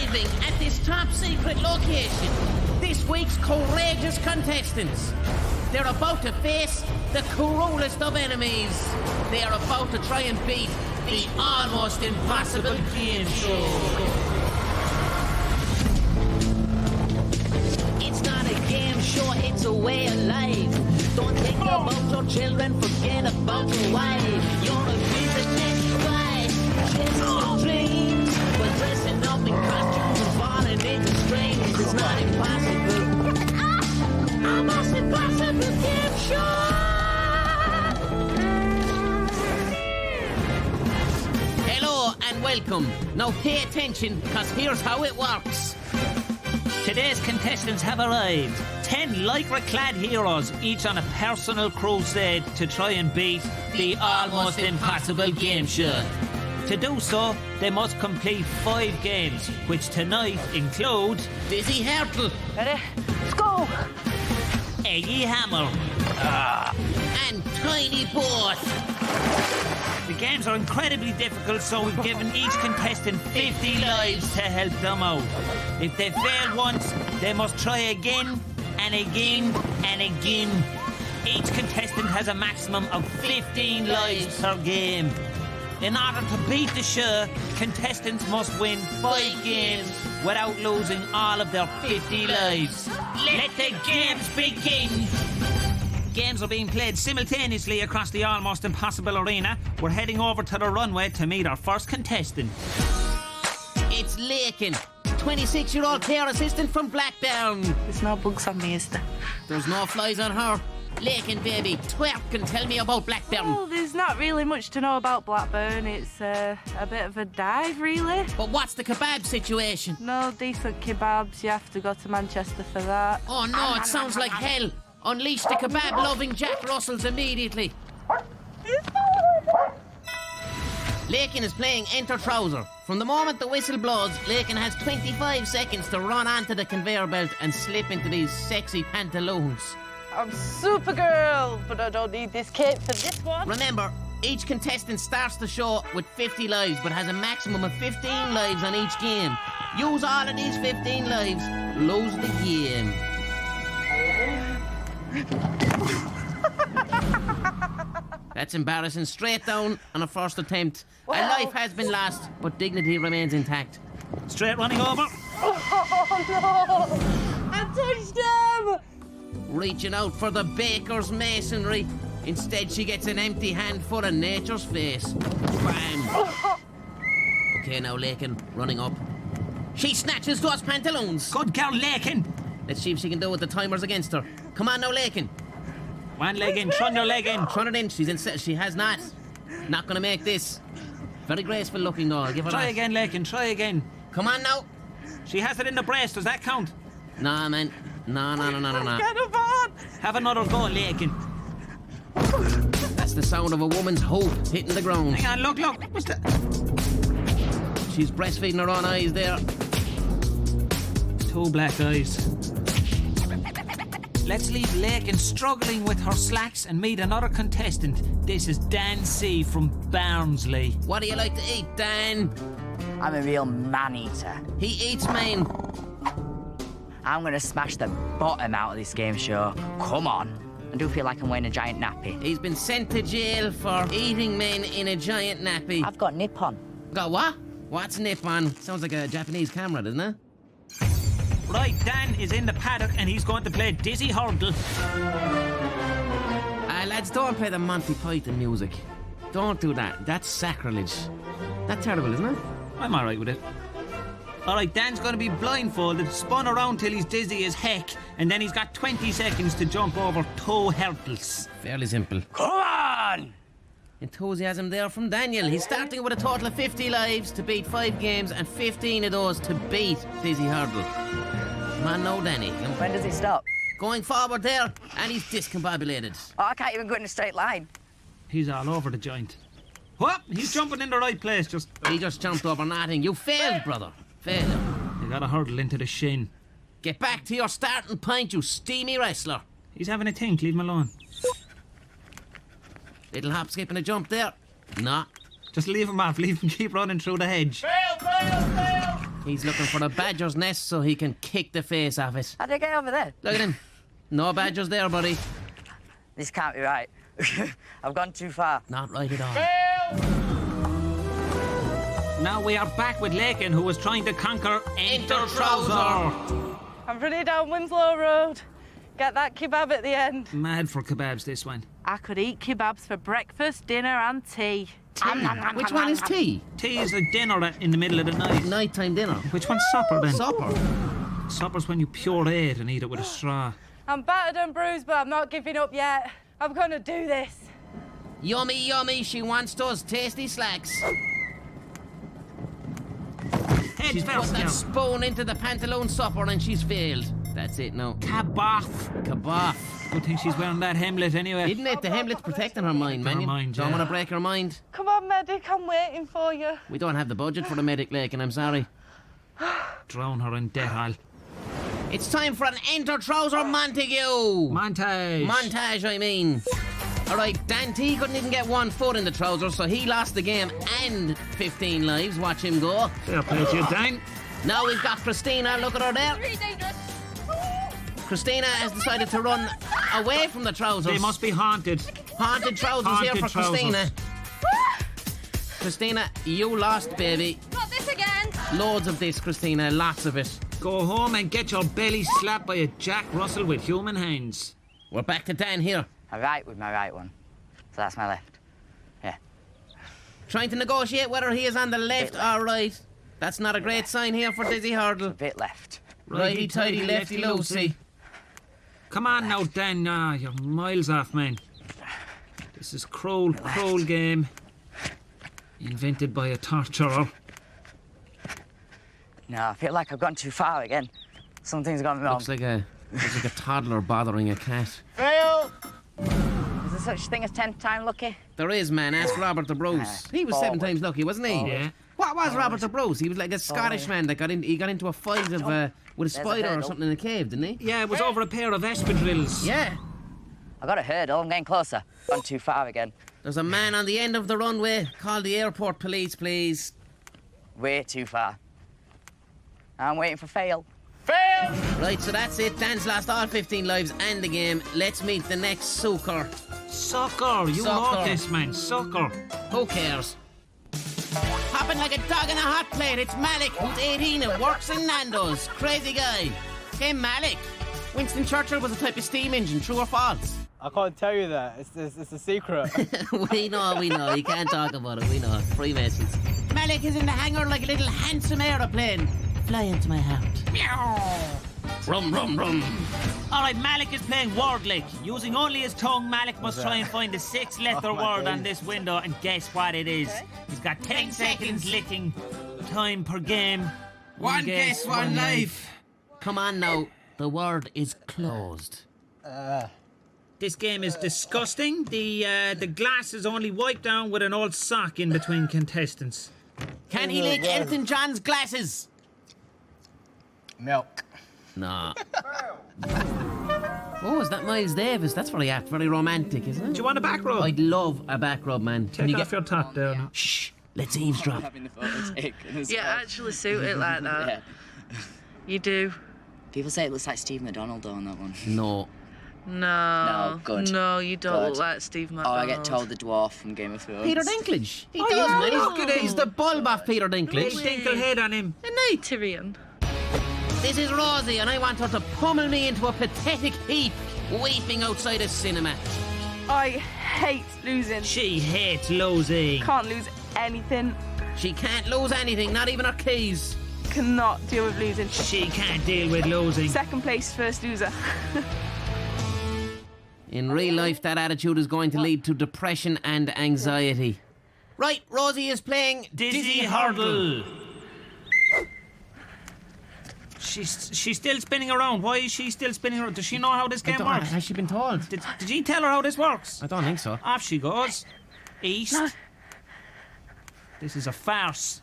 Arriving at this top secret location, this week's courageous contestants. They're about to face the cruelest of enemies. They are about to try and beat the Almost Impossible Gameshow. It's not a game show, it's a way of life. Don't think about your children, forget about your wife. You're a business wife, chasing your dreams. But dressing up in costumes and falling into strings is not impossible. Almost Impossible Game Show! Hello and welcome. Now pay attention, because here's how it works. Today's contestants have arrived. 10 lycra-clad heroes, each on a personal crusade to try and beat the Almost Impossible Game Show. To do so, they must complete 5 games, which tonight include Dizzy Hurtle. Ready? Let's go! Eggy Hammer. And Tiny Boat. The games are incredibly difficult, so we've given each contestant 50 lives to help them out. If they fail once, they must try again and again and again. Each contestant has a maximum of 15 lives per game. In order to beat the show, contestants must win 5 games without losing all of their 50 lives. Let the games begin! Games are being played simultaneously across the Almost Impossible arena. We're heading over to the runway to meet our first contestant. It's Lakin, 26-year-old care assistant from Blackburn. There's no bugs on me, is there? There's no flies on her. Lakin, baby, twerk and tell me about Blackburn. Well, there's not really much to know about Blackburn. It's a bit of a dive, really. But what's the kebab situation? No decent kebabs. You have to go to Manchester for that. Oh no, it sounds like hell. Unleash the kebab-loving Jack Russells immediately. Lakin is playing Enter Trouser. From the moment the whistle blows, Lakin has 25 seconds to run onto the conveyor belt and slip into these sexy pantaloons. I'm Supergirl, but I don't need this cape for this one. Remember, each contestant starts the show with 50 lives, but has a maximum of 15 lives on each game. Use all of these 15 lives, lose the game. That's embarrassing. Straight down on a first attempt. A life has been lost, but dignity remains intact. Straight running over. Oh no! I touched him! Reaching out for the baker's masonry. Instead, she gets an empty handful of nature's face. Bam! Okay, now Lakin, running up. She snatches those pantaloons. Good girl, Lakin. Let's see if she can do it with the timers against her. Come on now, Lakin. One leg in, run your leg in. Run it in. She's in. She has not. Not gonna make this. Very graceful looking though. I'll give her Try that. again, Lakin, try again. Come on now. She has it in the breast, does that count? Nah, man. No. Get him on! Have another go, Lakin. That's the sound of a woman's hope hitting the ground. Hang on, look. What's that? She's breastfeeding her own eyes there. 2 black eyes. Let's leave Lakin struggling with her slacks and meet another contestant. This is Dan C. from Barnsley. What do you like to eat, Dan? I'm a real man-eater. He eats men. I'm gonna smash the bottom out of this game show. Come on. I do feel like I'm wearing a giant nappy. He's been sent to jail for eating men in a giant nappy. I've got Nippon. Got what? What's Nippon? Sounds like a Japanese camera, doesn't it? Right, Dan is in the paddock and he's going to play Dizzy Hurdle. Lads, don't play the Monty Python music. Don't do that. That's sacrilege. That's terrible, isn't it? I'm alright with it. Alright, Dan's going to be blindfolded, spun around till he's dizzy as heck, and then he's got 20 seconds to jump over 2 hurdles. Fairly simple. Come on! Enthusiasm there from Daniel. He's starting with a total of 50 lives to beat 5 games and 15 of those to beat Dizzy Hurdle. Come on now, Danny. When does he stop? Going forward there, and he's discombobulated. Oh, I can't even go in a straight line. He's all over the joint. Whoop! He's jumping in the right place, He just jumped over nothing. You failed, brother. Failed. You got a hurdle into the shin. Get back to your starting point, you steamy wrestler. He's having a think, leave him alone. Little hop, skip and a jump there. Nah. Just leave him off, leave him keep running through the hedge. Fail! He's looking for a badger's nest so he can kick the face off it. How'd I get over there? Look at him. No badgers there, buddy. This can't be right. I've gone too far. Not right at all. Now we are back with Lakin, who was trying to conquer Enter Trouser. I'm running down Winslow Road. Get that kebab at the end. Mad for kebabs, this one. I could eat kebabs for breakfast, dinner and tea. Which one is tea? Tea is a dinner in the middle of the night. Nighttime dinner. Which one's supper then? Supper. Supper's when you puree it and eat it with a straw. I'm battered and bruised, but I'm not giving up yet. I'm gonna do this. Yummy, yummy. She wants those tasty slacks. Head She's put first that now. spoon into the pantaloon supper and she's failed. That's it now. Kaboff. Kaboff. Good thing she's wearing that hemlet anyway. Isn't it? The hemlet's protecting her mind, man. Her You mind, don't yeah. want to break her mind. Come on, medic, I'm waiting for you. We don't have the budget for the medic, Lakin, I'm sorry. Drown her in debt, Al. It's time for an Enter Trouser Montague! Montage. Montage, I mean. Alright, Dante couldn't even get 1 foot in the trousers, so he lost the game and 15 lives. Watch him go. Fair play to you, Dan. Now we've got Christina, look at her there. Christina has decided to run away from the trousers. They must be haunted. Haunted trousers here Haunted for trousers. Christina. Christina, you lost, baby. Not this again. Loads of this, Christina, lots of it. Go home and get your belly slapped by a Jack Russell with human hands. We're back to Dan here. I'm right with my right one. So that's my left. Yeah. Trying to negotiate whether he is on the left or right. That's not a great sign here for Dizzy Hurdle. A bit left. Righty tighty, lefty loosey. Come on now, Dan. Ah, you're miles off, man. This is cruel game. Invented by a torturer. No, I feel like I've gone too far again. Something's gone wrong. Looks like a toddler bothering a cat. Fail! Is there such thing as 10th time lucky? There is, man. Ask Robert the Bruce. He was 7 times lucky, wasn't he? Yeah. What was Robert the Bruce? He was like a Scottish man that got into a fight with a spider or hurdle. something in a cave, didn't he? Yeah, it was over a pair of espadrilles. Yeah. I got a hurdle. I'm getting closer. Gone too far again. There's a man on the end of the runway. Call the airport police, please. Way too far. I'm waiting for fail. Right, so that's it. Dan's lost all 15 lives and the game. Let's meet the next sucker. Sucker. You Sucker. know this, man. Sucker. Who cares? Hopping like a dog in a hot plate. It's Malik, who's 18 and works in Nando's. Crazy guy. Hey, Malik. Winston Churchill was a type of steam engine, true or false? I can't tell you that. It's a secret. we know. You can't talk about it. We know. Freemasons. Malik is in the hangar like a little handsome aeroplane. Fly into my heart. Meow. Rum, rum, rum. All right, Malik is playing word lick. Using only his tongue, Malik must try and find the 6-letter word on this window and guess what it is. He's got 10 seconds licking time per game. One guess, one life. Come on now. The word is closed. This game is disgusting. The glass is only wiped down with an old sock in between contestants. Can he lick Elton John's glasses? Milk. Nah. Oh, is that Miles Davis? That's very apt, very romantic, isn't it? Do you want a back rub? I'd love a back rub, man. Take off your top there now. Shh, let's eavesdrop. Having the photo taken as You actually suit it like that. Yeah. You do. People say it looks like Steve McDonald though on that one. No. No. good. No, you don't Good. look like Steve Oh, McDonald. I get told the dwarf from Game of Thrones. Peter Dinklage. He does, yeah, man. look at him. He's the bulb off Peter Big Dinklage. dinkle head on him. Tyrion. This is Rosie, and I want her to pummel me into a pathetic heap, weeping outside a cinema. I hate losing. She hates losing. Can't lose anything. She can't lose anything, not even her keys. Cannot deal with losing. She can't deal with losing. Second place, first loser. In real life, that attitude is going to lead to depression and anxiety. Right, Rosie is playing Dizzy Hurdle. She's still spinning around. Why is she still spinning around? Does she know how this game works? Has she been told? Did you tell her how this works? I don't think so. Off she goes. East. No. This is a farce.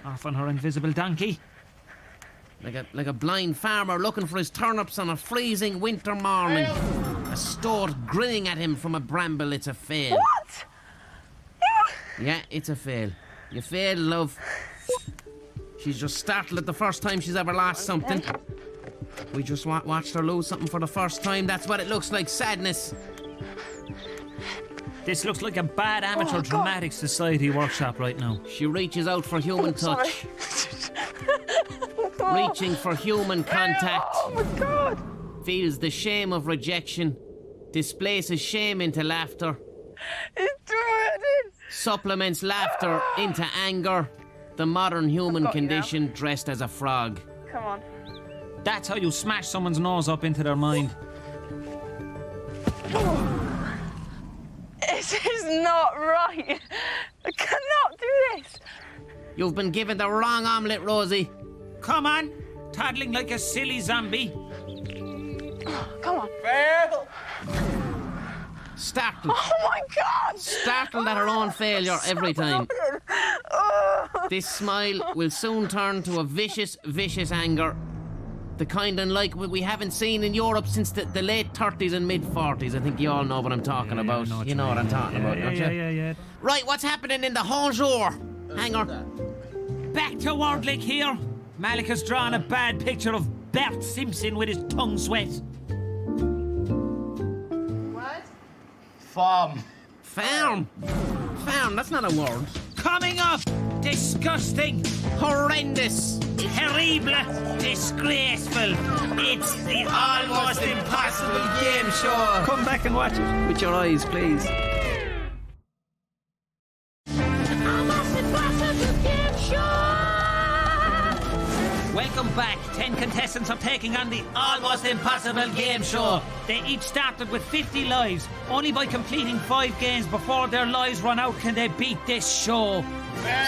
Off on her invisible donkey. Like a blind farmer looking for his turnips on a freezing winter morning. A stoat grinning at him from a bramble. It's a fail. What? Yeah, it's a fail. You failed, love. She's just startled at the first time she's ever lost something. We just watched her lose something for the first time. That's what it looks like, sadness. This looks like a bad amateur dramatic society workshop right now. She reaches out for human touch. Reaching for human contact. Oh my God. Feels the shame of rejection. Displaces shame into laughter. It's hurting. Supplements laughter into anger. The modern human condition dressed as a frog. Come on. That's how you smash someone's nose up into their mind. This is not right. I cannot do this. You've been given the wrong omelette, Rosie. Come on, toddling like a silly zombie. Come on. Startled. Oh my God. Startled at her own failure every time. This smile will soon turn to a vicious, vicious anger. The kind unlike what we haven't seen in Europe since the late 30s and mid 40s. I think you all know what I'm talking about. You know what I'm talking about, don't you? Yeah. Right, what's happening in the Honjour? Hanger. Back to Wardlick here. Malik has drawn a bad picture of Bert Simpson with his tongue sweat. What? Farm. Farm. Farm, that's not a word. Coming up, disgusting, Horrendous. terrible, disgraceful. It's the Almost Impossible Game Show. Come back and watch it. With your eyes, please. Almost Impossible Gameshow! Welcome back. 10 contestants are taking on the Almost Impossible Game Show. They each started with 50 lives. Only by completing 5 games before their lives run out can they beat this show.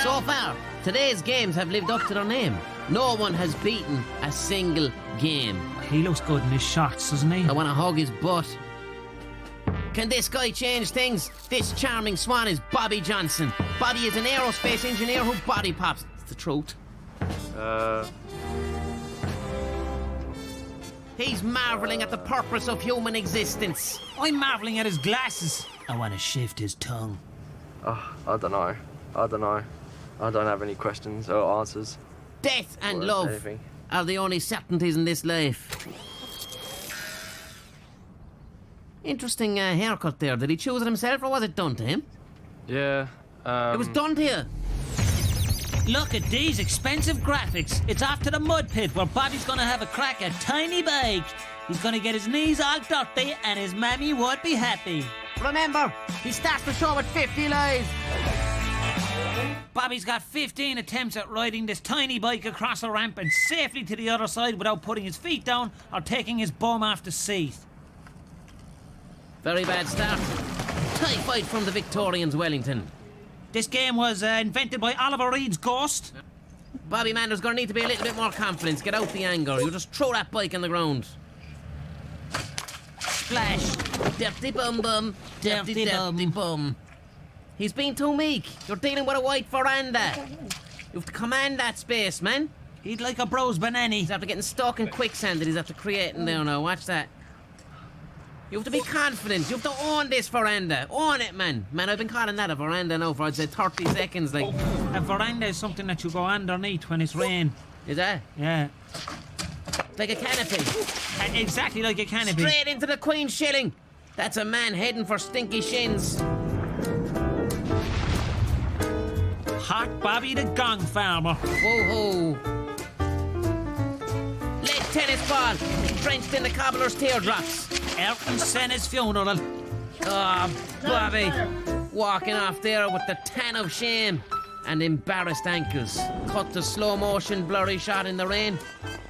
So far, today's games have lived up to their name. No one has beaten a single game. He looks good in his shots, doesn't he? I want to hug his butt. Can this guy change things? This charming swan is Bobby Johnson. Bobby is an aerospace engineer who body pops. It's the truth. He's marvelling at the purpose of human existence. I'm marvelling at his glasses. I want to shift his tongue. I don't know. I don't have any questions or answers. Death and Or love anything. are the only certainties in this life. Interesting haircut there. Did he choose it himself or was it done to him? Yeah. It was done to you. Look at these expensive graphics. It's off to the mud pit where Bobby's gonna have a crack at Tiny Bike. He's gonna get his knees all dirty and his mammy won't be happy. Remember, he starts the show with 50 lives. Bobby's got 15 attempts at riding this tiny bike across a ramp and safely to the other side without putting his feet down or taking his bum off the seat. Very bad start. Typhoid from the Victorians, Wellington. This game was invented by Oliver Reed's Ghost. Bobby, man, there's going to need to be a little bit more confidence. Get out the anger. You just throw that bike on the ground. Splash. Dirty bum bum. Dirty bum. He's been too meek. You're dealing with a white veranda. You have to command that space, man. He'd like a bro's banana. He's after getting stuck in quicksand that he's after creating there now. Watch that. You have to be confident. You have to own this veranda. Own it, man. Man, I've been calling that a veranda now for, I'd say, 30 seconds. Like, A veranda is something that you go underneath when it's rain. is that? Yeah. Like a canopy. Exactly like a canopy. Straight into the Queen's shilling. That's a man heading for stinky shins. Hot Bobby the Gong Farmer. Whoa-ho. Lead tennis ball. Drenched in the cobbler's teardrops. Ayrton Senna's funeral. Oh, Bobby. Walking off there with the tan of shame and embarrassed ankles. Cut to slow motion blurry shot in the rain.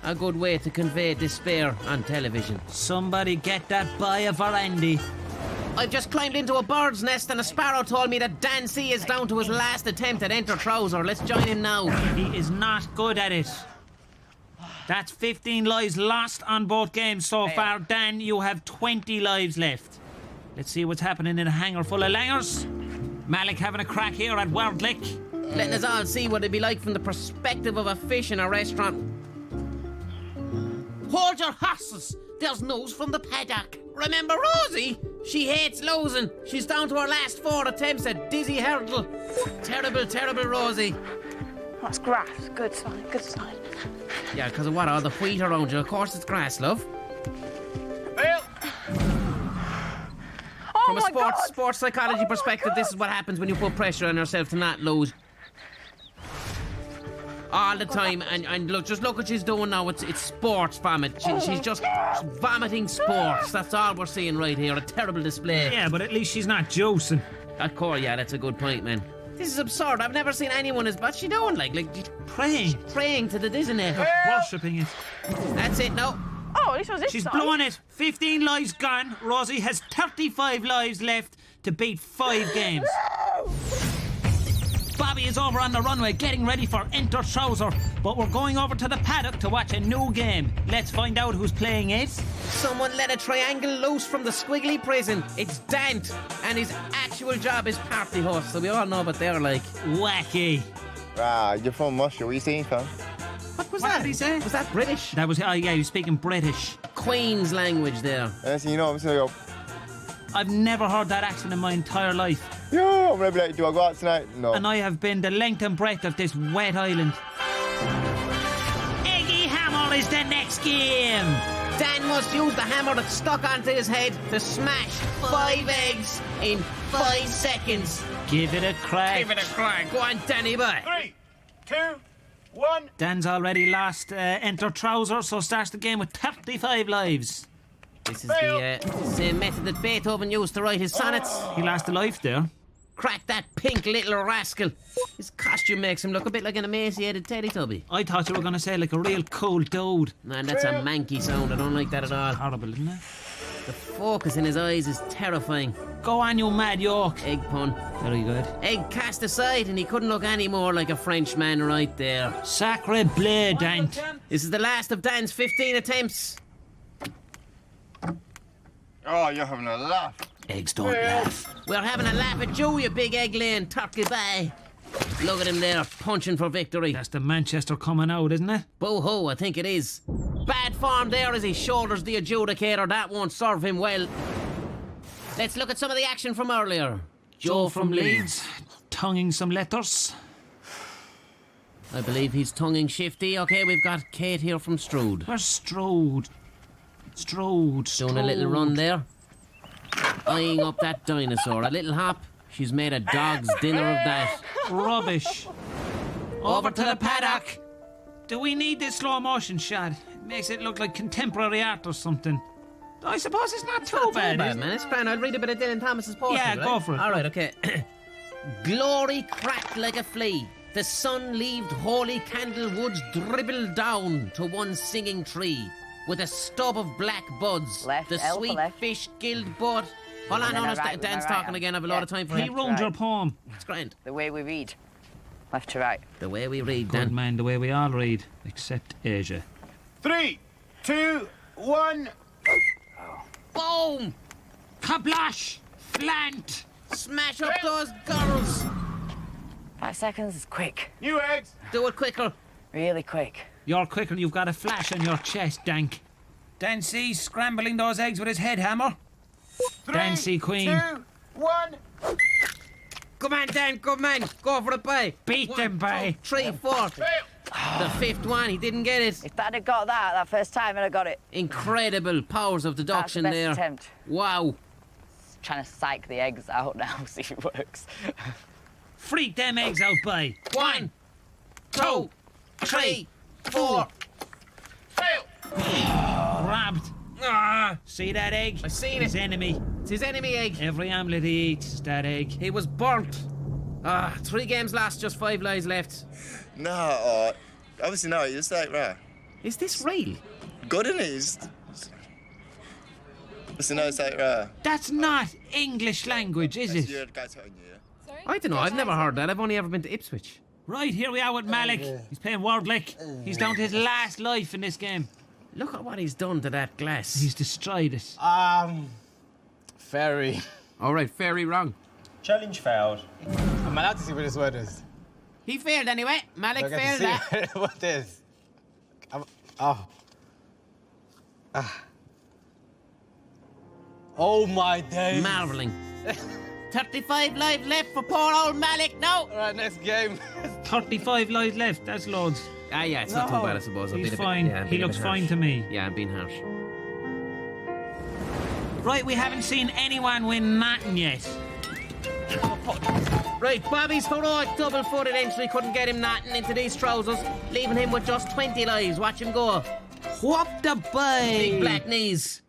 A good way to convey despair on television. Somebody get that boy a veranda. I've just climbed into a bird's nest and a sparrow told me that Dan C is down to his last attempt at Enter Trouser. Let's join him now. He is not good at it. That's 15 lives lost on both games so far. Dan, you have 20 lives left. Let's see what's happening in a hangar full of langers. Malik having a crack here at Wordlick. Letting us all see what it'd be like from the perspective of a fish in a restaurant. Hold your horses! There's news from the paddock. Remember Rosie? She hates losing. She's down to her last 4 attempts at dizzy hurdle. Terrible, terrible Rosie. That's grass. Good sign, good sign. Yeah, because of what? All the wheat around you. Of course it's grass, love. Oh From a my God. sports psychology perspective, this is what happens when you put pressure on yourself to not lose. All the time, and look, just look what she's doing now. It's sports vomit. She's just vomiting sports. That's all we're seeing right here. A terrible display. Yeah, but at least she's not juicing. Of course, yeah, that's a good point, man. This is absurd. I've never seen anyone as... What's she doing? Like praying to the Disney. Worshipping it. That's it, no. Oh, this was this She's side. blown it. 15 lives gone. Rosie has 35 lives left to beat 5 games. Bobby is over on the runway getting ready for Enter Trouser, but we're going over to the paddock to watch a new game. Let's find out who's playing it. Someone let a triangle loose from the squiggly prison. It's Dant, and his actual job is party host, so we all know what they're like. Wacky. You're from Russia. What are you saying, fam? What was What that? did he say? Was that British? That was, yeah, he was speaking British. Queen's language there. So you know, I'm saying, I've never heard that accent in my entire life. yo, I'm gonna be like, do I go out tonight? No. And I have been the length and breadth of this wet island. Eggy Hammer is the next game. Dan must use the hammer that's stuck onto his head to smash 5 eggs in 5 seconds. Give it a crack. Give it a crack. Go on, Danny boy. 3, 2, 1. Dan's already lost Enter Trouser, so starts the game with 35 lives. This is the same method that Beethoven used to write his sonnets. He lost a life there. Crack that pink little rascal. His costume makes him look a bit like an emaciated Teletubby. I thought you were going to say like a real cool dude. Man, that's a manky sound. I don't like that at all. Horrible, isn't it? The focus in his eyes is terrifying. Go on, you mad York. Egg pun. Very good. Egg cast aside, and he couldn't look any more like a Frenchman right there. Sacre bleu, Dant. This is the last of Dan's 15 attempts. Oh, you're having a laugh. Eggs don't laugh. We're having a laugh at you big egg-laying turkey bye. Look at him there, punching for victory. That's the Manchester coming out, isn't it? Boo-hoo, I think it is. Bad form there as he shoulders the adjudicator. That won't serve him well. Let's look at some of the action from earlier. Joe from Leeds. Tonguing some letters. I believe he's tonguing shifty. Okay, we've got Kate here from Strood. Where's Strode? Strode. Doing a little run there. Eyeing up that dinosaur. A little hop. She's made a dog's dinner of that. Rubbish. Over to the paddock. Do we need this slow motion shot? It makes it look like contemporary art or something. I suppose it's not too bad, is it? man. It's grand. I'll read a bit of Dylan Thomas's post. Yeah, go for it. All right, okay. Glory cracked like a flea. The sun leaved holy candle woods dribbled down to one singing tree with a stub of black buds. Left, the L for sweet left. fish gilled bud. Hold on, then honest, right with my Dan's right talking hand. again. I've a lot of time for He him. ruined your right. poem. It's grand. The way we read. Left to right. The way we read, Good Dan. man, the way we all read, except Asia. 3, 2, 1. Boom! Kablash! Flant! Smash up those girls! 5 seconds is quick. New eggs. Do it quicker. Really quick. You're quicker, you've got a flash on your chest, Dank. Dancy scrambling those eggs with his head hammer. 3, Dancy Queen. 2, 1. Come on, Dan, come on. Go for it, boy. Beat them, boy. 3, 4. Fail. The 5th one, he didn't get it. If Dad had got that first time, I'd have got it. Incredible powers of That's the deduction best there. attempt. Wow. Trying to psych the eggs out now, see if it works. Freak them eggs out, boy. 1, 2, 3, 4. Fail. Grabbed. Ah, See that egg? I seen His it. enemy. it's his enemy egg. Every omelette he eats is that egg. He was burnt. 3 games lost, just 5 lives left. No, obviously no. It's like, right. Is this real? Good, isn't it? Obviously no, it's like, right. That's not English language, is You're it? the guy telling you. I don't know. I've never heard that. I've only ever been to Ipswich. Right, here we are with Malik. He's playing World Lick. He's down to his last life in this game. Look at what he's done to that glass. He's destroyed it. Very. All right, very wrong. Challenge failed. I'm allowed to see what this word is. He failed anyway. Malik I get failed to that. see what it is. Oh my days. Marvelling. 35 lives left for poor old Malik now. All right, next game. 35 lives left. That's loads. Ah, yeah, it's not too bad, I suppose. He's fine. He looks fine to me. Yeah, I'm being harsh. Right, we haven't seen anyone win nothing yet. Right, Bobby's heroic double-footed entry couldn't get him nothing into these trousers, leaving him with just 20 lives. Watch him go. Whoop the bay. Big black knees.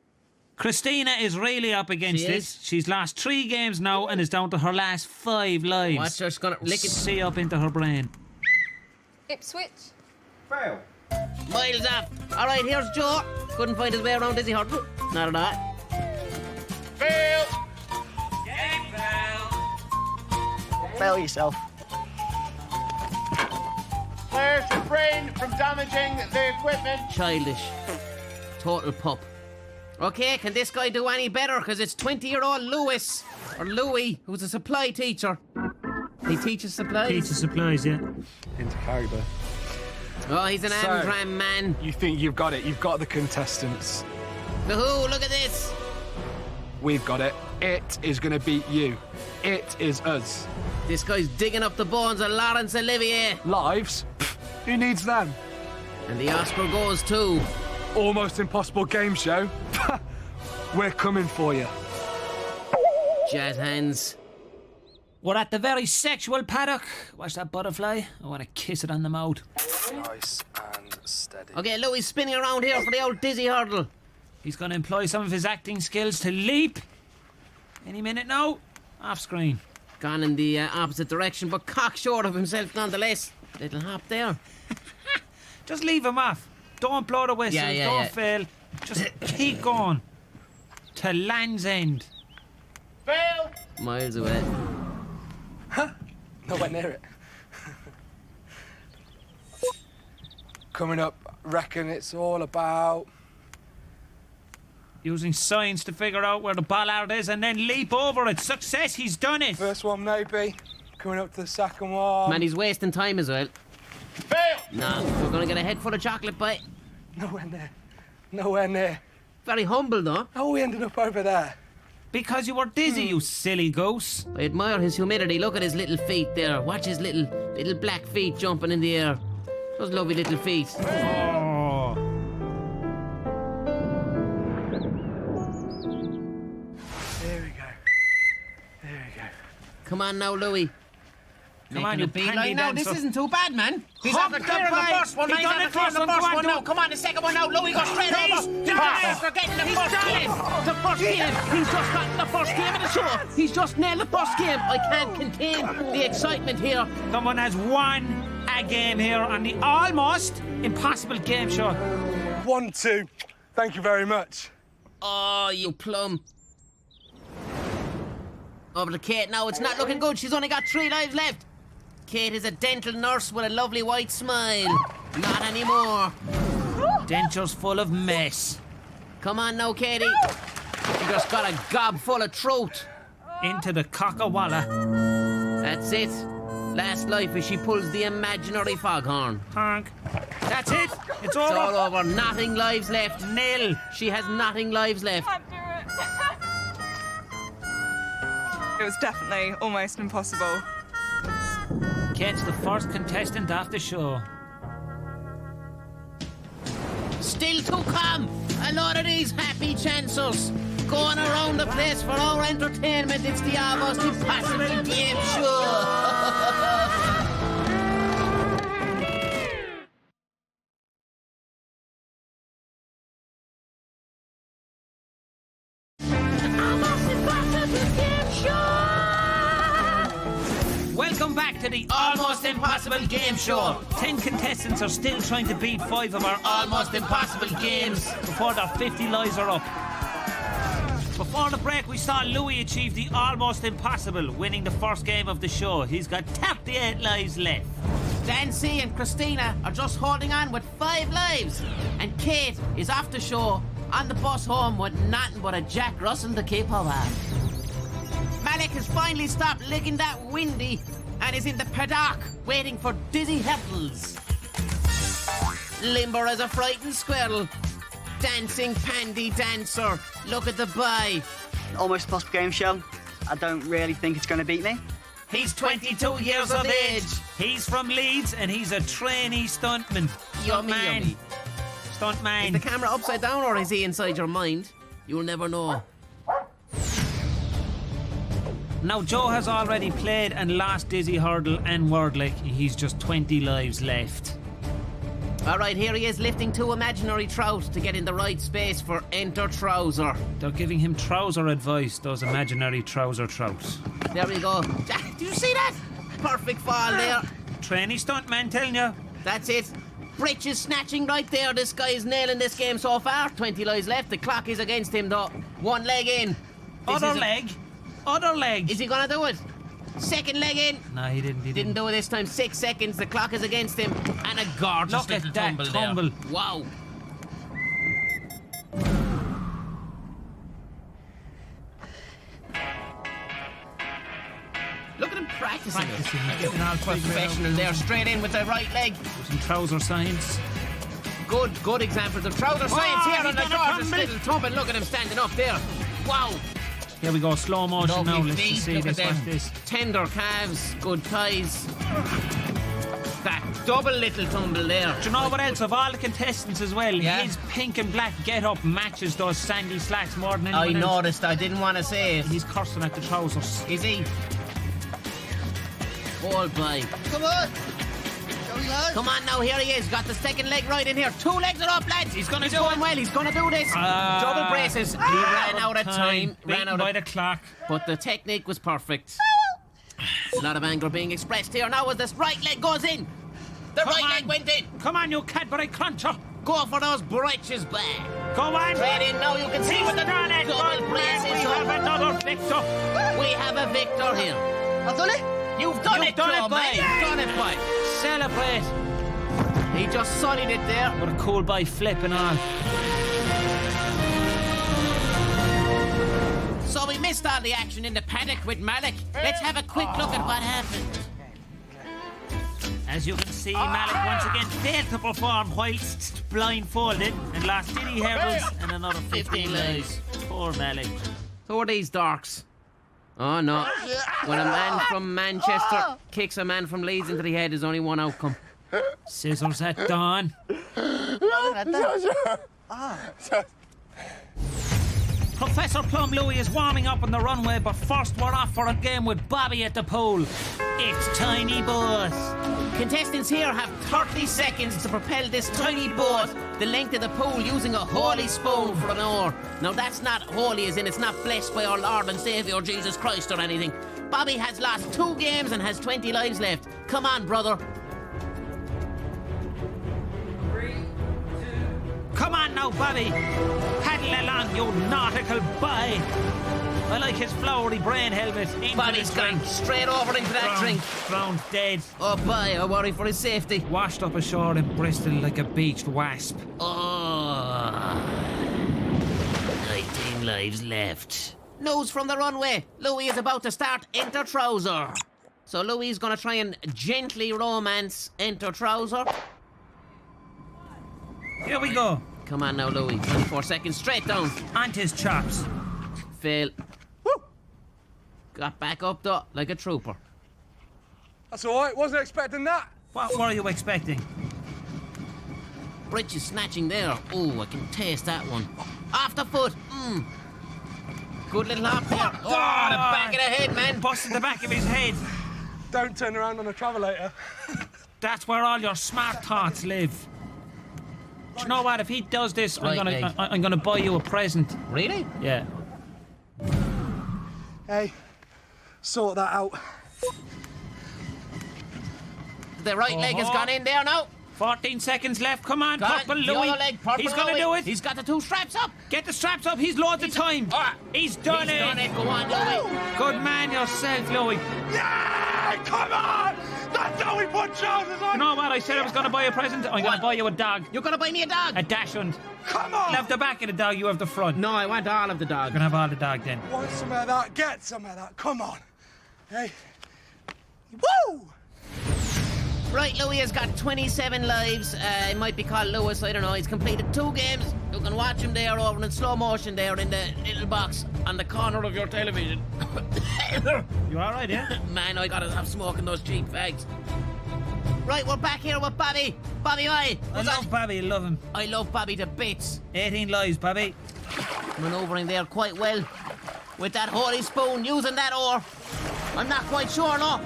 Christina is really up against She it. is. She's lost 3 games now and is down to her last 5 lives. Watch her, she's gonna lick it. See up into her brain. Ipswich. Fail. Miles off. All right, here's Joe. Couldn't find his way around Dizzy Hurdle. Not at all. Fail. Fail yourself. Players refrain from damaging the equipment. Childish. Total pup. Okay, can this guy do any better? Because it's 20-year-old Louie, who's a supply teacher. He teaches supplies? Teacher supplies, yeah. Into character. Oh, he's an Amdram man. You think you've got it? You've got the contestants. The Who, look at this. We've got it. It is going to beat you. It is us. This guy's digging up the bones of Laurence Olivier. Lives? Pfft, who needs them? And the Oscar goes to... Almost Impossible Game Show. We're coming for you. Jazz hands. We're at the very sexual paddock. Watch that butterfly. I want to kiss it on the mouth. Nice and steady. Okay, Louie's spinning around here for the old Dizzy Hurdle. He's going to employ some of his acting skills to leap. Any minute now. Off screen. Gone in the opposite direction, but cock-short of himself nonetheless. Little hop there. Just leave him off. Don't blow the whistle. Don't fail. Just keep going. To Land's End. Fail. Miles away. Nowhere near it. Coming up, reckon it's all about... Using science to figure out where the bollard is and then leap over it. Success, he's done it. First one, maybe. Coming up to the second one. Man, he's wasting time as well. Fail. No, we're going to get a head full of chocolate pie. Nowhere near. Nowhere near. Very humble, though. How we ended up over there? Because you were dizzy, you silly goose. I admire his humility. Look at his little feet there. Watch his little black feet jumping in the air. Those lovely little feet. Oh. There we go. There we go. Come on now, Louie. Come on, you beeline pandy now. dancer. This isn't too bad, man. He's Hop after the clearing the pie. first one. He's He's done after the clearing first the one. first Go on, one do now. it. Come on, the second one now. Louie goes straight over. The players are getting the first game. The first game. He's just gotten the first game of the show. He's just nailed the first game. I can't contain the excitement here. Someone has won a game here on the Almost Impossible Game Show. 1, 2. Thank you very much. Oh, you plum. Over to Kate now. It's not looking good. She's only got 3 lives left. Kate is a dental nurse with a lovely white smile. Not anymore. Dentures full of mess. Come on now, Katie. She just got a gob full of truth. Into the cockawalla. That's it. Last life as she pulls the imaginary foghorn. Honk. That's it. It's It's over. all over. Nothing lives left. Nil. She has nothing lives left. Can't do it. It was definitely almost impossible. Kate's the first contestant off the show. Still to come. A lot of these happy chancers going around the place for our entertainment. It's the Almost Impossible Game Show. Welcome back to the Almost Impossible Game Show. 10 contestants are still trying to beat 5 of our Almost Impossible games before their 50 lives are up. Before the break, we saw Louie achieve the Almost Impossible, winning the first game of the show. He's got 38 lives left. Dancy and Christina are just holding on with 5 lives. And Kate is off the show on the bus home with nothing but a Jack Russell to keep her on. Malik has finally stopped licking that windy and is in the paddock waiting for Dizzy Hurdles. Limber as a frightened squirrel. Dancing pandy dancer. Look at the bye. Almost Impossible Game Show. I don't really think it's going to beat me. He's 22 years of age. He's from Leeds and he's a trainee stuntman. Yummy, Stuntman. yummy. Stuntman. Is the camera upside down or is he inside your mind? You'll never know. Now, Joe has already played and lost Dizzy Hurdle and Wordlick. He's just 20 lives left. All right, here he is lifting two imaginary trout to get in the right space for Enter Trouser. They're giving him trouser advice, those imaginary trouser trouts. There we go. Did you see that? Perfect fall there. Trainee stuntman telling you. That's it. Britches snatching right there. This guy is nailing this game so far. 20 lives left. The clock is against him though. One leg in. Other leg. Is he gonna do it? Second leg in. No, he didn't. He Didn't do it this time. 6 seconds. The clock is against him. And a gorgeous Look little at that tumble tumble. there. Wow. Look at him practicing it. He's getting all Professional there. Straight in with the right leg. Some trouser science. Good examples of trouser science here on the gorgeous little tumble. Look at him standing up there. Wow. Here we go, slow motion now. Lovely Let's feet, just see look at this. Watch them. this. Tender calves, good thighs. That double little tumble there. Do you know what else? Of all the contestants as well, Yeah. his pink and black get-up matches those sandy slacks more than I anyone else. noticed. I didn't want to say it. He's cursing at the trousers. Is he? Ball by. Come on. Come on now, here he is. Got the second leg right in here. 2 legs are up, lads. He's gonna do it. Well, he's gonna do this. Double braces. He ran out of time. Ran out by of the clock. But the technique was perfect. A lot of anger being expressed here. Now as this right leg goes in. The Come right on. leg went in. Come on, you Cadbury cruncher. Go for those britches back. Go on. Straight in now. You can see He's with the done it. double Good man. braces We have up. another victor. We have a victor here. I've done it. You've done You've it, done Joe, it, man. boy. You've done it, boy. Celebrate. He just sullied it there. What a cool boy flipping on. So we missed all the action in the paddock with Malik. Let's have a quick look at what happened. As you can see, Malik once again failed to perform whilst blindfolded and lost Diddy Herbles and another 15 lives. Poor Malik. Who are these dorks? Oh no. When a man from Manchester kicks a man from Leeds into the head, there's only one outcome. Scissors at dawn. Professor Plum Louie is warming up on the runway, but first we're off for a game with Bobby at the pool. It's Tiny Boat. Contestants here have 30 seconds to propel this tiny boat the length of the pool using a holy spoon for an oar. Now that's not holy as in it's not blessed by our Lord and Saviour Jesus Christ or anything. Bobby has lost 2 games and has 20 lives left. Come on, brother. Come on now, Bobby. Paddle along, you nautical boy. I like his flowery brain helmet. Bobby's gone straight over into that drink. Drowned dead. Oh boy, I worry for his safety. Washed up ashore in Bristol like a beached wasp. Oh. 19 lives left. News from the runway. Louie is about to start Enter Trouser. So Louie's gonna try and gently romance Enter Trouser. Here we go. Come on now, Louie. 24 seconds straight down. And his chops. Fail. Got back up though, like a trooper. That's all right. Wasn't expecting that. What were you expecting? Bridge is snatching there. Oh, I can taste that one. Off the foot. Good little hop there. Oh, the back of the head, man. Busted the back of his head. Don't turn around on a travelator. That's where all your smart thoughts live. Do you know what? If he does this, Right I'm gonna buy you a present. Really? Yeah. Hey, sort that out. The right leg has gone in there now. 14 seconds left. Come on, Go on, Purple the Louie. other leg, Purple He's gonna Louie. do it. He's got the 2 straps up. Get the straps up. He's loads of time. He's done He's it. done it. Go on, Louie. Good man yourself, Louie. Yeah, come on! That's how we put trousers on. You know what? I said I was gonna buy you a present. I'm gonna What? buy you a dog. You're gonna buy me a dog? A dachshund. Come on! You'll have the back of the dog. You have the front. No, I want all of the dog. You're gonna have all the dog then. Want some of that? Get some of that. Come on. Hey. Woo! Right, Louie has got 27 lives. He might be called Lewis, I don't know. He's completed 2 games. You can watch him there over in slow motion there in the little box on the corner of your television. You all right, yeah? Man, I gotta stop smoking those cheap fags. Right, we're back here with Bobby. Bobby, I love Bobby, love him. I love Bobby to bits. 18 lives, Bobby. Manoeuvring there quite well. With that holy spoon, using that oar. I'm not quite sure, no.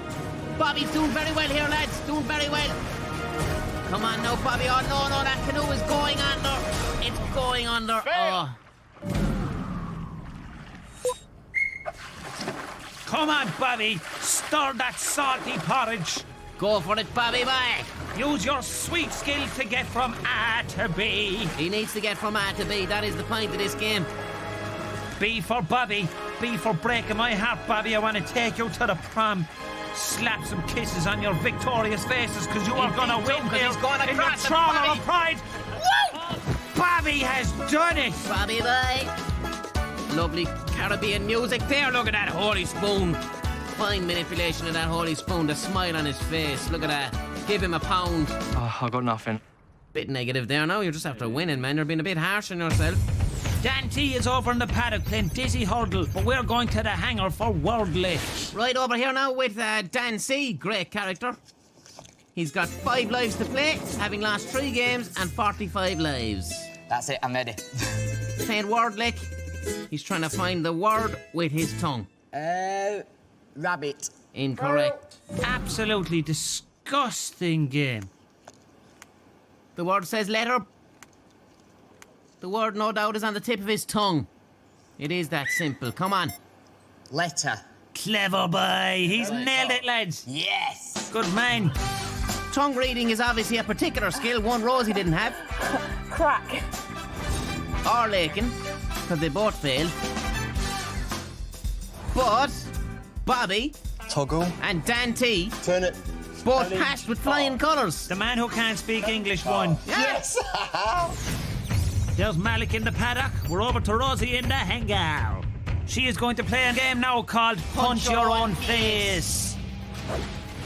Bobby's doing very well here, lads. Doing very well. Come on now, Bobby. Oh, no, that canoe is going under. It's going under. Oh. Come on, Bobby. Stir that salty porridge. Go for it, Bobby, boy. Use your sweet skills to get from A to B. He needs to get from A to B. That is the point of this game. B for Bobby. B for breaking my heart, Bobby. I want to take you to the prom. Slap some kisses on your victorious faces, because you are going to win here he's going in your across trauma Bobby. of pride. Woo! Bobby has done it. Bobby, boy. Lovely Caribbean music there. Look at that holy spoon. Fine manipulation of that holy spoon. The smile on his face. Look at that. Give him a pound. Oh, I got nothing. Bit negative there now. You're just after winning, man. You're being a bit harsh on yourself. Dan T is over in the paddock playing dizzy hurdle, but we're going to the hangar for world lift. Right over here now with Dan C. Great character. He's got 5 lives to play, having lost 3 games and 45 lives. That's it, I'm ready. Playing word lick. He's trying to find the word with his tongue. Rabbit. Incorrect. Absolutely disgusting game. The word says letter. The word, no doubt, is on the tip of his tongue. It is that simple. Come on. Letter. Clever boy. He's nailed it, lads. Yes. Good man. Tongue reading is obviously a particular skill, one Rosie didn't have. Crack. Or Lakin, because they both failed. But Bobby Toggle. and Dan T Turn it. both passed with flying colours. The man who can't speak English won. Yes! There's Malik in the paddock. We're over to Rosie in the hangar. She is going to play a game now called Punch Your Own Face.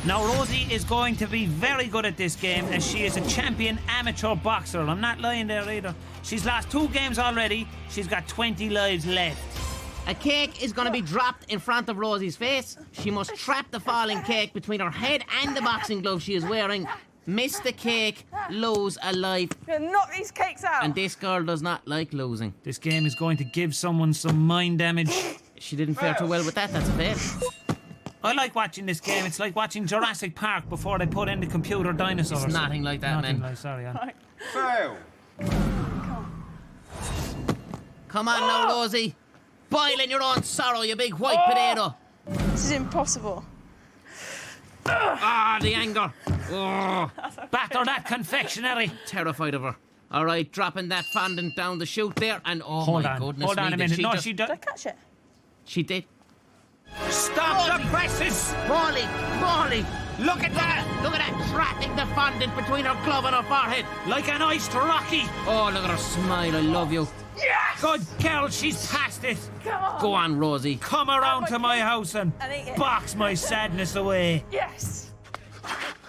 Now, Rosie is going to be very good at this game, as she is a champion amateur boxer. I'm not lying there either. She's lost 2 games already. She's got 20 lives left. A cake is going to be dropped in front of Rosie's face. She must trap the falling cake between her head and the boxing glove she is wearing. Miss the cake, lose a life. Knock these cakes out. And this girl does not like losing. This game is going to give someone some mind damage. She didn't fare too well with that, that's a fail. I like watching this game. It's like watching Jurassic Park before they put in the computer dinosaurs. It's nothing like that, Nothing man. like, sorry, Anne. Fail. Come on now, Rosie. Boil in your own sorrow, you big white potato. This is impossible. Ah, the anger. Oh, Batter that confectionery. terrified of her. All right, dropping that fondant down the chute there, and oh Hold my on. goodness Hold on me, a did minute. she No, just- she Did I does. catch it? She did. Stop the presses. Molly, look at that! Look at that, trapping the fondant between her glove and her forehead. Like an iced Rocky. Oh, look at her smile, I love you. Yes! Good girl, she's past it. Go on, Rosie. Come around to my house and eat it. box my sadness away. Yes.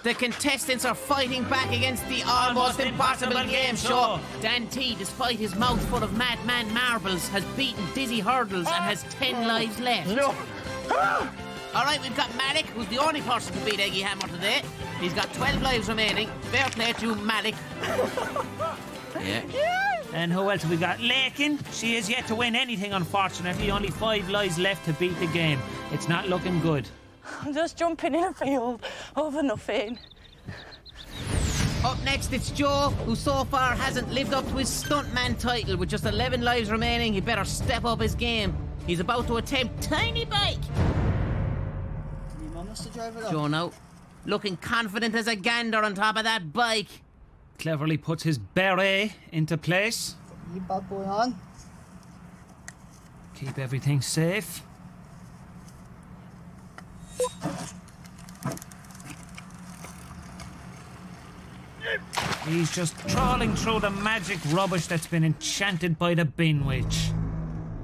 The contestants are fighting back against the Almost Impossible Game Show. Dan T, despite his mouth full of madman marbles, has beaten dizzy hurdles and has 10 lives left. All right, we've got Malik, who's the only person to beat Eggy Hammer today. He's got 12 lives remaining. Fair play to Malik. Yeah. And who else have we got? Lakin. She is yet to win anything, unfortunately. Only 5 lives left to beat the game. It's not looking good. I'm just jumping in a field over nothing. Up next, it's Joe, who so far hasn't lived up to his stuntman title. With just 11 lives remaining, he better step up his game. He's about to attempt tiny bike. Joe now, looking confident as a gander on top of that bike. Cleverly puts his beret into place. You bad boy on. Keep everything safe. He's just trawling through the magic rubbish that's been enchanted by the bin witch.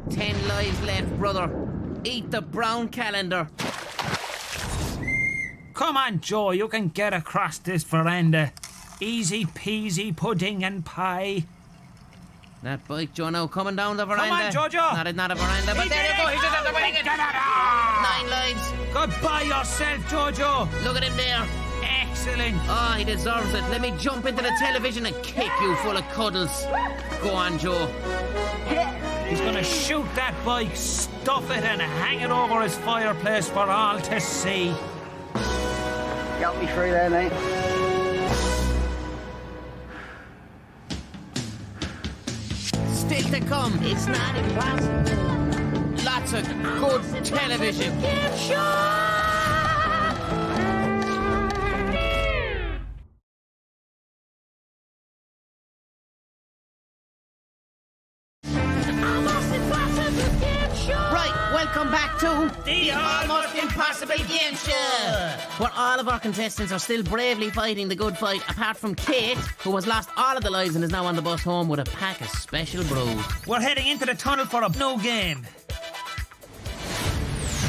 10 lives left, brother. Eat the brown calendar. Come on, Joe, you can get across this veranda. Easy peasy pudding and pie. That bike, Joe, now coming down the veranda. on, Jojo. Not a veranda, but there you go. He's just at the wing. 9 lives. Goodbye yourself, Jojo. Look at him there. Excellent. Oh, he deserves it. Let me jump into the television and kick you full of cuddles. Go on, Joe. He's gonna shoot that bike, stuff it, and hang it over his fireplace for all to see. Got me through there, mate. Still to come. It's not impossible. Lots of good television. Almost Impossible Gameshow. Right, welcome back to The Almost Impossible Game Show, where all of our contestants are still bravely fighting the good fight, apart from Kate, who has lost all of the lives and is now on the bus home with a pack of special brews. We're heading into the tunnel for a no game.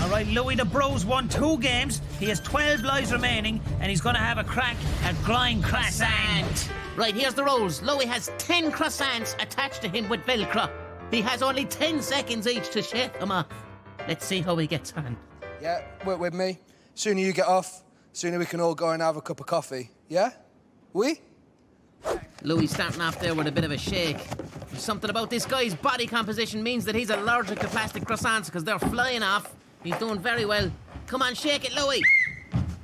All right, Louie the Bros won 2 games. He has 12 lives remaining, and he's going to have a crack at Groin Croissant. Right, here's the rules. Louie has 10 croissants attached to him with Velcro. He has only 10 seconds each to shake them off. Let's see how he gets on. Yeah, work with me. Sooner you get off, sooner we can all go and have a cup of coffee. Yeah? We? Louis starting off there with a bit of a shake. Something about this guy's body composition means that he's allergic to plastic croissants because they're flying off. He's doing very well. Come on, shake it, Louis.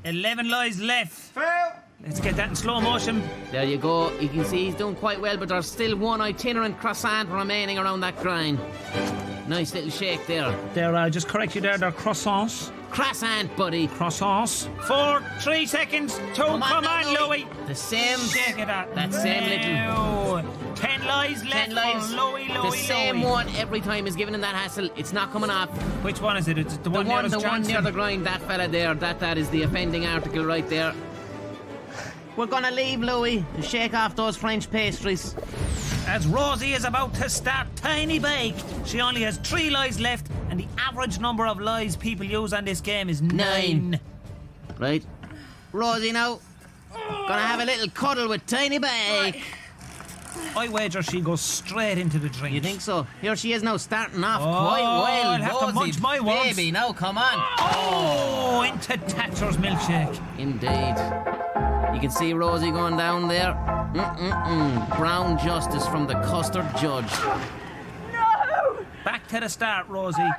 11 lives left. Let's get that in slow motion. There you go. You can see he's doing quite well, but there's still one itinerant croissant remaining around that grind. Nice little shake there. I'll just correct you there. They're croissants. Croissant, buddy. Croissants. 4, 3 seconds. 2, come on, Louie. The same. Shake it out. That same little. 10 lives left 10 lives. for Louie. The same one every time is given him that hassle. It's not coming off. Which one is it? It's the one near the grind. That fella there. That is the offending article right there. We're gonna leave Louie to shake off those French pastries. As Rosie is about to start tiny bake, she only has 3 lives left, and the average number of lives people use on this game is 9. Right. Rosie now. Gonna have a little cuddle with Tiny Bake. I wager she goes straight into the drink. You think so? Here she is now starting off quite well. I'll have to munch my words. Baby, now come on. Oh, into Thatcher's milkshake. Indeed. You can see Rosie going down there. Brown justice from the custard judge. No! Back to the start, Rosie.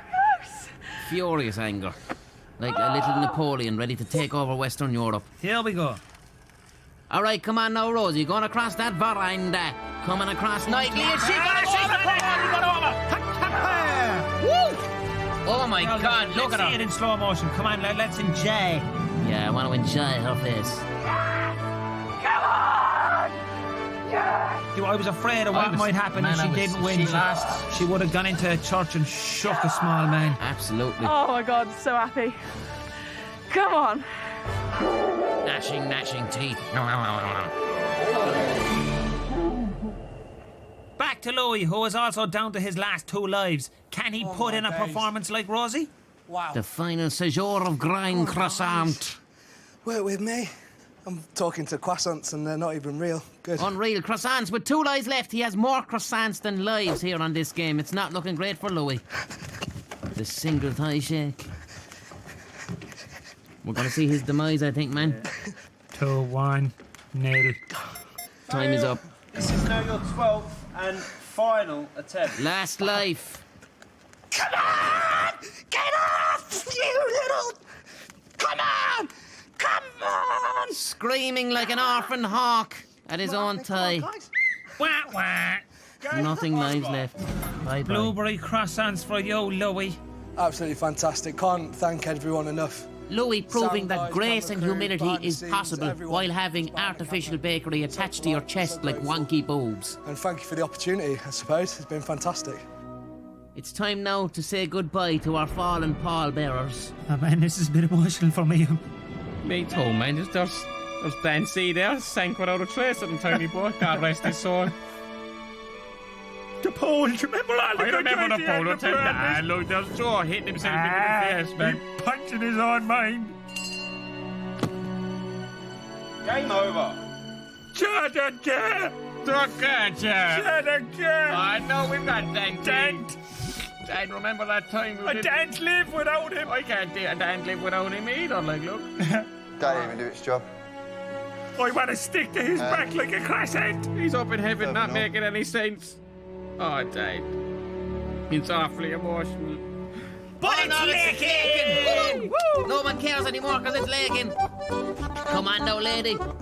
Furious anger. Like a little Napoleon ready to take over Western Europe. Here we go. All right, come on now, Rosie. Going across that veranda. Coming across nicely. And she's gonna shake the Woo! Oh my God, look at her. See it in slow motion. Come on, let's enjoy. Yeah, I want to enjoy her face. Come on! Yeah. I was afraid of what might happen if she didn't win. She lost. She would have gone into a church and shook a small man. Absolutely. Oh my God, so happy. Come on. Gnashing teeth. Back to Louie, who is also down to his last 2 lives. Can he put in a performance like Rosie? Wow. The final séjour of Groin Croissant. Work with me. I'm talking to croissants and they're not even real. Good. Unreal. Croissants with 2 lives left. He has more croissants than lives here on this game. It's not looking great for Louie. The single thigh shake. We're going to see his demise, I think, man. 2-1 nil. Time is up. This is now your 12th and final attempt. Last life. Come on! Get off, you little... Come on! Come on! Screaming like an orphaned hawk at his own tie. Wah, wah. Nothing lives left. Bye-bye. Blueberry croissants for you, Louie. Absolutely fantastic. Can't thank everyone enough. Louie proving Sound that guys, grace camera and crew, humility behind the is scenes, possible everyone. while having artificial bakery attached to your chest like wonky boobs. And thank you for the opportunity, I suppose. It's been fantastic. It's time now to say goodbye to our fallen pallbearers. Oh man, this is a bit emotional for me. Me too, man. There's Dan C there, sank without a trace of him, tiny boy. God rest his soul. The pole, do you remember all the I remember the pole. Nah, look, there's Joe hitting himself into the face, man. He punching his own mind. Game over. Jordan, Look at you. Shut again. I know we've got Dent. Dent, remember that time we did... Dent live without him. I can't do a Dent live without him either, like, look. Can't even do its job. I want to stick to his back like a croissant. He's up in heaven, not no. making any sense. Oh, Dent. It's awfully emotional. But it's leaking! Woo! No one cares anymore because it's leaking. Come on now, lady. Look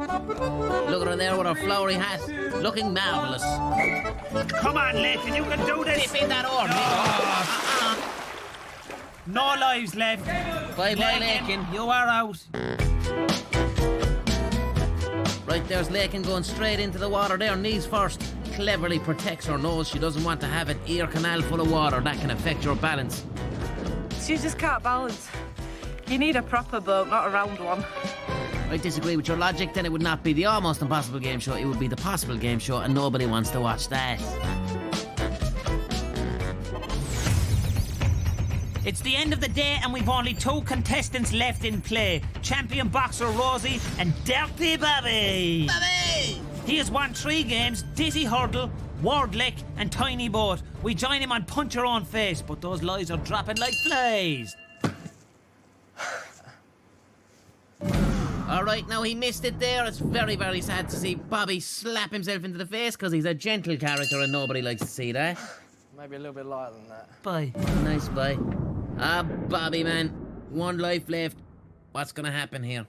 at her there with her flowery hat. Looking marvellous. Come on, Lakin, you can do this. Dip in that orb. No lives left. Bye-bye, Lakin. You are out. Right, there's Lakin going straight into the water there, knees first. Cleverly protects her nose. She doesn't want to have an ear canal full of water. That can affect your balance. She just can't balance. You need a proper boat, not a round one. I disagree with your logic. Then it would not be the Almost Impossible Game Show. It would be the Possible Game Show, and nobody wants to watch that. It's the end of the day and we've only 2 contestants left in play. Champion boxer Rosie and Dirty Bobby. Bobby! He has won 3 games, Dizzy Hurdle, Word Lick and Tiny Boat. We join him on Punch Your Own Face, but those lies are dropping like flies. All right, now he missed it there. It's very, very sad to see Bobby slap himself into the face because he's a gentle character and nobody likes to see that. Maybe a little bit lighter than that. Bye. Nice bye. Ah, Bobby, man. 1 life left. What's going to happen here?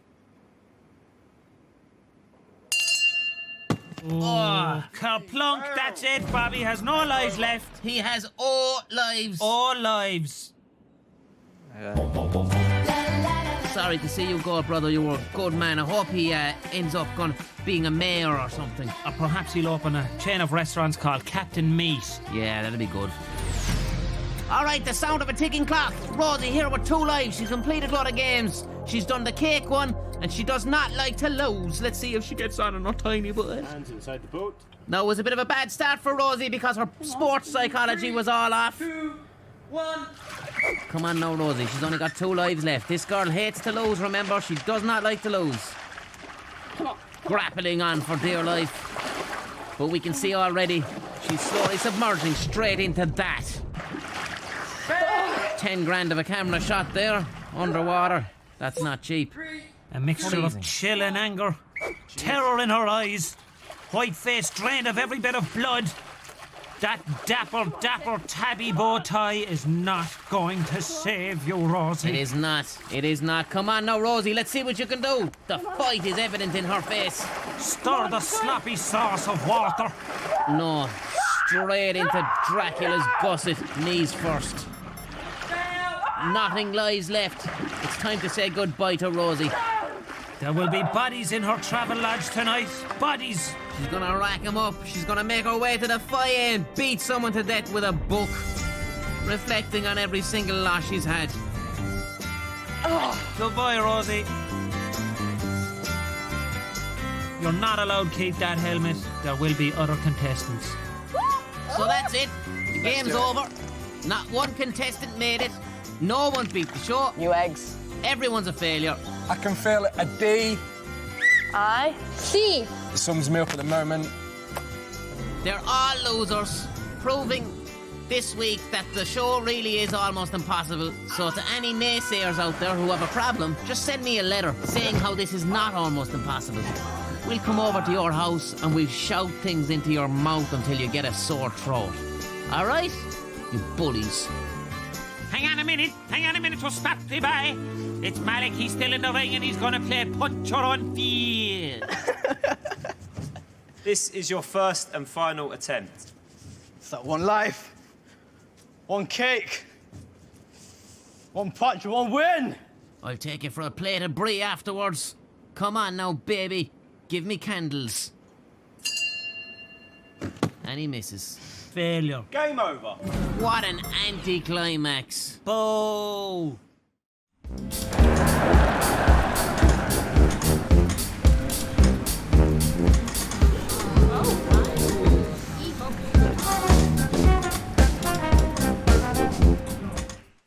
Oh, kerplunk, that's it. Bobby has no lives left. He has all lives. All lives. Sorry to see you go, brother. You were a good man. I hope he ends up being a mayor or something. Or perhaps he'll open a chain of restaurants called Captain Meat. Yeah, that'd be good. All right, the sound of a ticking clock. Rosie here with 2 lives. She's completed a lot of games. She's done the cake one, and she does not like to lose. Let's see if she gets on in her tiny butt. Hands inside the boat. No, it was a bit of a bad start for Rosie because her sports psychology was all off. 2, 1. Come on now, Rosie. She's only got 2 lives left. This girl hates to lose, remember? She does not like to lose. Grappling on for dear life. But we can see already she's slowly submerging straight into that. 10 grand of a camera shot there, underwater. That's not cheap. A mixture of chill and anger. Terror in her eyes. White face drained of every bit of blood. That dapper tabby bow tie is not going to save you, Rosie. It is not. It is not. Come on now, Rosie. Let's see what you can do. The fight is evident in her face. Stir the sloppy sauce of water. No. Straight into Dracula's gusset. Knees first. Nothing lies left. It's time to say goodbye to Rosie. There will be bodies in her travel lodge tonight. Bodies. She's gonna rack them up. She's gonna make her way to the fire and beat someone to death with a book. Reflecting on every single loss she's had. Oh. Goodbye, Rosie. You're not allowed to keep that helmet. There will be other contestants. So that's it. The game's over. Not one contestant made it. No one beat the show. New eggs. Everyone's a failure. I can feel a D. I. C. It sums me up at the moment. They're all losers, proving this week that the show really is almost impossible. So to any naysayers out there who have a problem, just send me a letter saying how this is not almost impossible. We'll come over to your house and we'll shout things into your mouth until you get a sore throat. All right? You bullies. Hang on a minute to stop me by. It's Malik, he's still in the ring and he's gonna play Punch Your Own Face. This is your first and final attempt. It's that 1 life, 1 cake, 1 punch, 1 win. I'll take you for a plate of brie afterwards. Come on now, baby. Give me candles. And he misses. Failure. Game over. What an anticlimax. Boo!